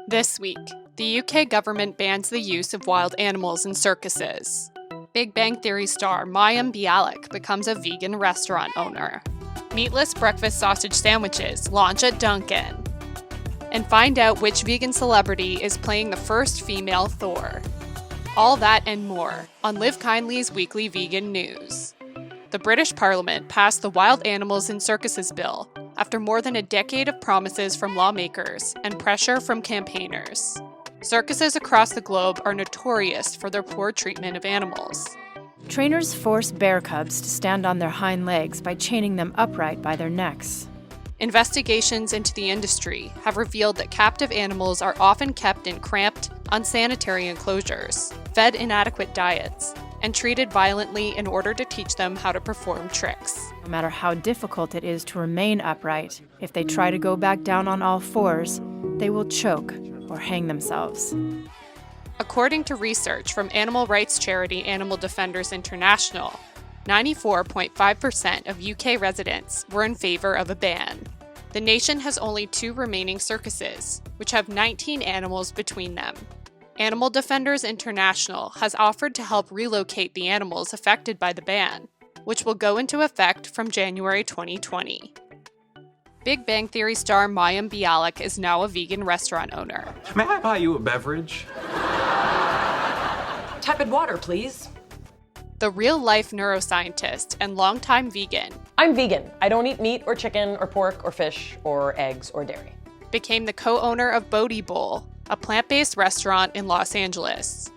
This week, the UK government bans the use of wild animals in circuses. Big Bang Theory star Mayim Bialik becomes a vegan restaurant owner. Meatless breakfast sausage sandwiches launch at Dunkin. And find out which vegan celebrity is playing the first female Thor. All that and more on Live Kindly's weekly vegan news. The British Parliament passed the Wild Animals in Circuses Bill after more than a decade of promises from lawmakers and pressure from campaigners. Circuses across the globe are notorious for their poor treatment of animals. Trainers force bear cubs to stand on their hind legs by chaining them upright by their necks. Investigations into the industry have revealed that captive animals are often kept in cramped, unsanitary enclosures, fed inadequate diets, and treated violently in order to teach them how to perform tricks. No matter how difficult it is to remain upright, if they try to go back down on all fours, they will choke or hang themselves. According to research from animal rights charity Animal Defenders International, 94.5% of UK residents were in favor of a ban. The nation has only 2 remaining circuses, which have 19 animals between them. Animal Defenders International has offered to help relocate the animals affected by the ban, which will go into effect from January 2020. Big Bang Theory star Mayim Bialik is now a vegan restaurant owner. May I buy you a beverage? Tepid water, please. The real-life neuroscientist and longtime vegan, I'm vegan. I don't eat meat or chicken or pork or fish or eggs or dairy. became the co-owner of Bodhi Bowl, a plant-based restaurant in Los Angeles.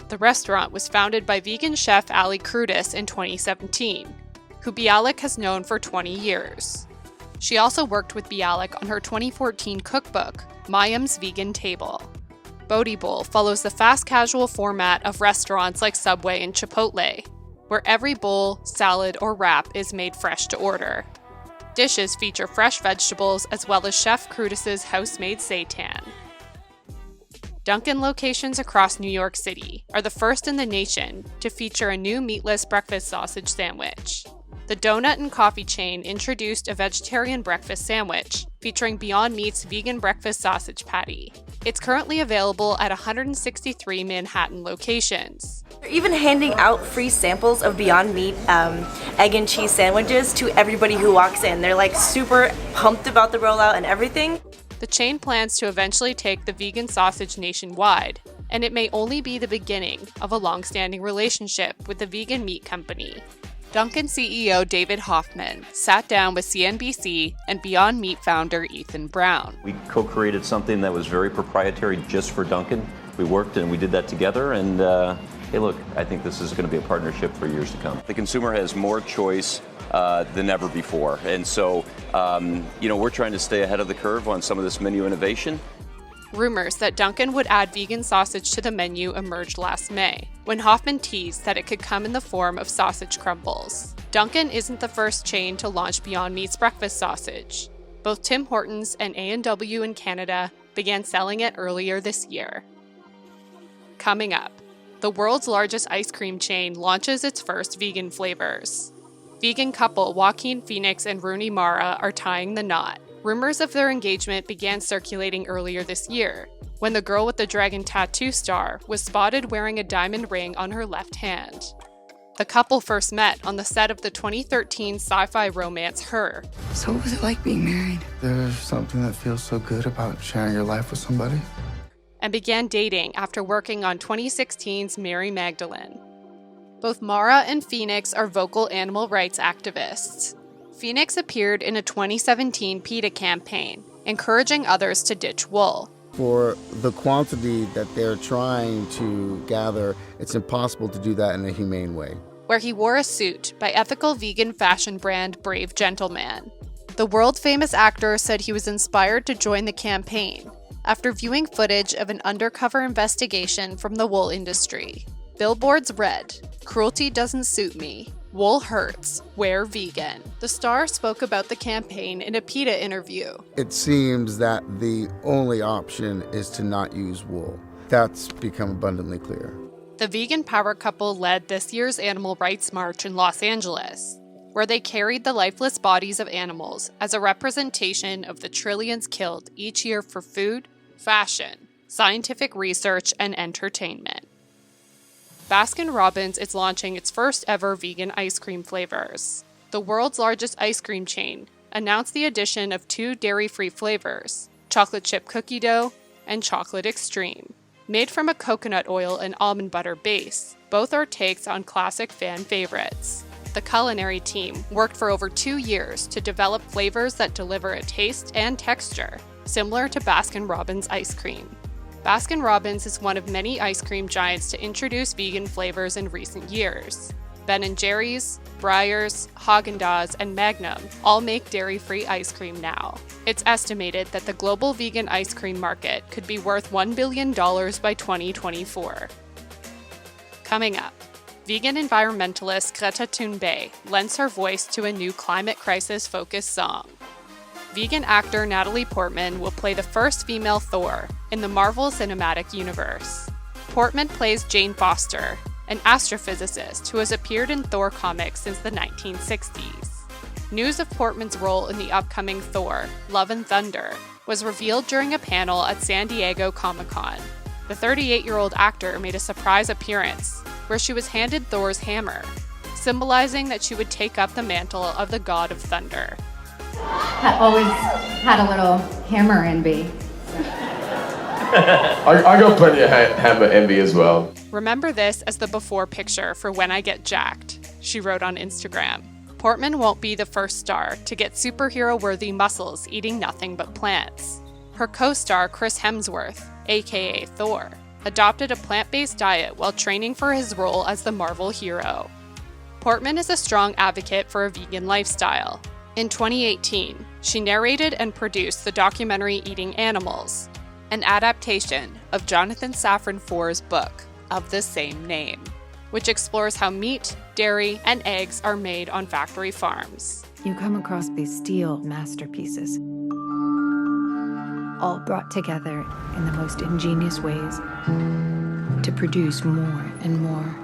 The restaurant was founded by vegan chef Ali Crudis in 2017, who Bialik has known for 20 years. She also worked with Bialik on her 2014 cookbook, Mayim's Vegan Table. Bodhi Bowl follows the fast-casual format of restaurants like Subway and Chipotle, where every bowl, salad, or wrap is made fresh to order. Dishes feature fresh vegetables as well as Chef Crudis' house-made seitan. Dunkin locations across New York City are the first in the nation to feature a new meatless breakfast sausage sandwich. The donut and coffee chain introduced a vegetarian breakfast sandwich featuring Beyond Meat's vegan breakfast sausage patty. It's currently available at 163 Manhattan locations. They're even handing out free samples of Beyond Meat egg and cheese sandwiches to everybody who walks in. They're like super pumped about the rollout and everything. The chain plans to eventually take the vegan sausage nationwide, and it may only be the beginning of a long-standing relationship with the vegan meat company. Dunkin CEO David Hoffman sat down with CNBC and Beyond Meat founder Ethan Brown. We co-created something that was very proprietary just for Dunkin. We worked and we did that together, and hey look, I think this is going to be a partnership for years to come. The consumer has more choice than ever before, and so we're trying to stay ahead of the curve on some of this menu innovation. Rumors that Dunkin would add vegan sausage to the menu emerged last May, when Hoffman teased that it could come in the form of sausage crumbles. Dunkin isn't the first chain to launch Beyond Meat's breakfast sausage. Both Tim Hortons and A&W in Canada began selling it earlier this year. Coming up, the world's largest ice cream chain launches its first vegan flavors. Vegan couple Joaquin Phoenix and Rooney Mara are tying the knot. Rumors of their engagement began circulating earlier this year, when the girl with the dragon tattoo star was spotted wearing a diamond ring on her left hand. The couple first met on the set of the 2013 sci-fi romance Her. So what was it like being married? There's something that feels so good about sharing your life with somebody. And began dating after working on 2016's Mary Magdalene. Both Mara and Phoenix are vocal animal rights activists. Phoenix appeared in a 2017 PETA campaign, encouraging others to ditch wool. For the quantity that they're trying to gather, it's impossible to do that in a humane way. Where he wore a suit by ethical vegan fashion brand Brave Gentleman. The world-famous actor said he was inspired to join the campaign after viewing footage of an undercover investigation from the wool industry. Billboards read, "Cruelty doesn't suit me. Wool hurts. Wear vegan." The star spoke about the campaign in a PETA interview. It seems that the only option is to not use wool. That's become abundantly clear. The vegan power couple led this year's Animal Rights March in Los Angeles, where they carried the lifeless bodies of animals as a representation of the trillions killed each year for food, fashion, scientific research, and entertainment. Baskin-Robbins is launching its first ever vegan ice cream flavors. The world's largest ice cream chain announced the addition of 2 dairy-free flavors, chocolate chip cookie dough and chocolate extreme. Made from a coconut oil and almond butter base, both are takes on classic fan favorites. The culinary team worked for over 2 years to develop flavors that deliver a taste and texture similar to Baskin-Robbins ice cream. Baskin-Robbins is one of many ice cream giants to introduce vegan flavors in recent years. Ben & Jerry's, Breyers, Haagen-Dazs, and Magnum all make dairy-free ice cream now. It's estimated that the global vegan ice cream market could be worth $1 billion by 2024. Coming up, vegan environmentalist Greta Thunberg lends her voice to a new climate crisis-focused song. Vegan actor Natalie Portman will play the first female Thor in the Marvel Cinematic Universe. Portman plays Jane Foster, an astrophysicist who has appeared in Thor comics since the 1960s. News of Portman's role in the upcoming Thor, Love and Thunder, was revealed during a panel at San Diego Comicon. The 38-year-old actor made a surprise appearance, where she was handed Thor's hammer, symbolizing that she would take up the mantle of the god of thunder. I always had a little hammer envy. I got plenty of hammer envy as well. Remember this as the before picture for when I get jacked, she wrote on Instagram. Portman won't be the first star to get superhero-worthy muscles eating nothing but plants. Her co-star Chris Hemsworth, aka Thor, adopted a plant-based diet while training for his role as the Marvel hero. Portman is a strong advocate for a vegan lifestyle. In 2018, she narrated and produced the documentary Eating Animals, an adaptation of Jonathan Safran Foer's book of the same name, which explores how meat, dairy, and eggs are made on factory farms. You come across these steel masterpieces, all brought together in the most ingenious ways to produce more and more.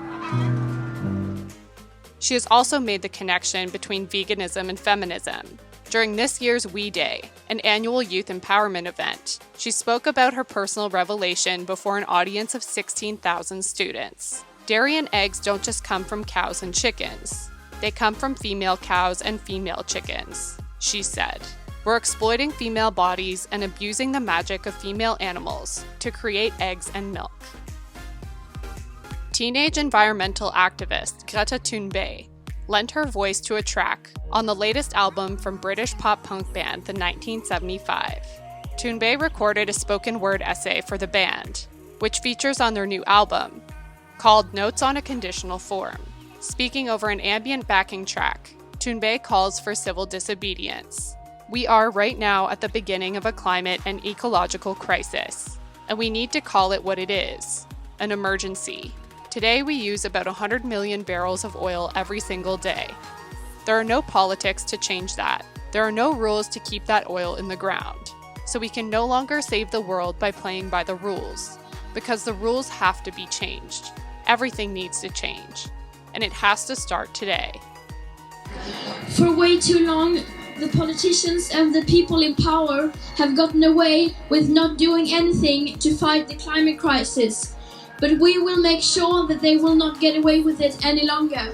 She has also made the connection between veganism and feminism. During this year's We Day, an annual youth empowerment event, she spoke about her personal revelation before an audience of 16,000 students. Dairy and eggs don't just come from cows and chickens. They come from female cows and female chickens, she said. We're exploiting female bodies and abusing the magic of female animals to create eggs and milk. Teenage environmental activist Greta Thunberg lent her voice to a track on the latest album from British pop-punk band The 1975. Thunberg recorded a spoken word essay for the band, which features on their new album, called Notes on a Conditional Form. Speaking over an ambient backing track, Thunberg calls for civil disobedience. We are right now at the beginning of a climate and ecological crisis, and we need to call it what it is, an emergency. Today we use about 100 million barrels of oil every single day. There are no politics to change that. There are no rules to keep that oil in the ground. So we can no longer save the world by playing by the rules, because the rules have to be changed. Everything needs to change, and it has to start today. For way too long, the politicians and the people in power have gotten away with not doing anything to fight the climate crisis. But we will make sure that they will not get away with it any longer.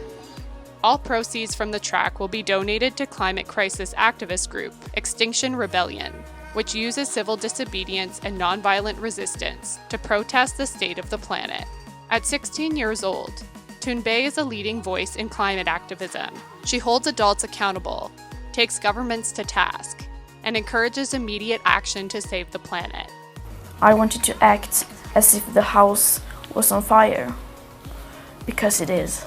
All proceeds from the track will be donated to climate crisis activist group Extinction Rebellion, which uses civil disobedience and nonviolent resistance to protest the state of the planet. At 16 years old, Thunberg is a leading voice in climate activism. She holds adults accountable, takes governments to task, and encourages immediate action to save the planet. I wanted to act as if the house was on fire, because it is.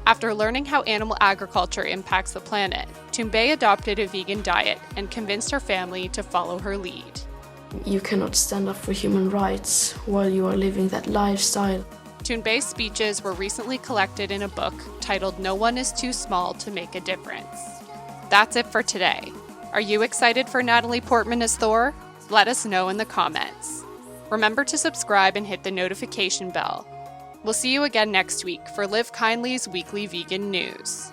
After learning how animal agriculture impacts the planet, Thunberg adopted a vegan diet and convinced her family to follow her lead. You cannot stand up for human rights while you are living that lifestyle. Thunberg's speeches were recently collected in a book titled No One is Too Small to Make a Difference. That's it for today. Are you excited for Natalie Portman as Thor? Let us know in the comments. Remember to subscribe and hit the notification bell. We'll see you again next week for Live Kindly's weekly vegan news.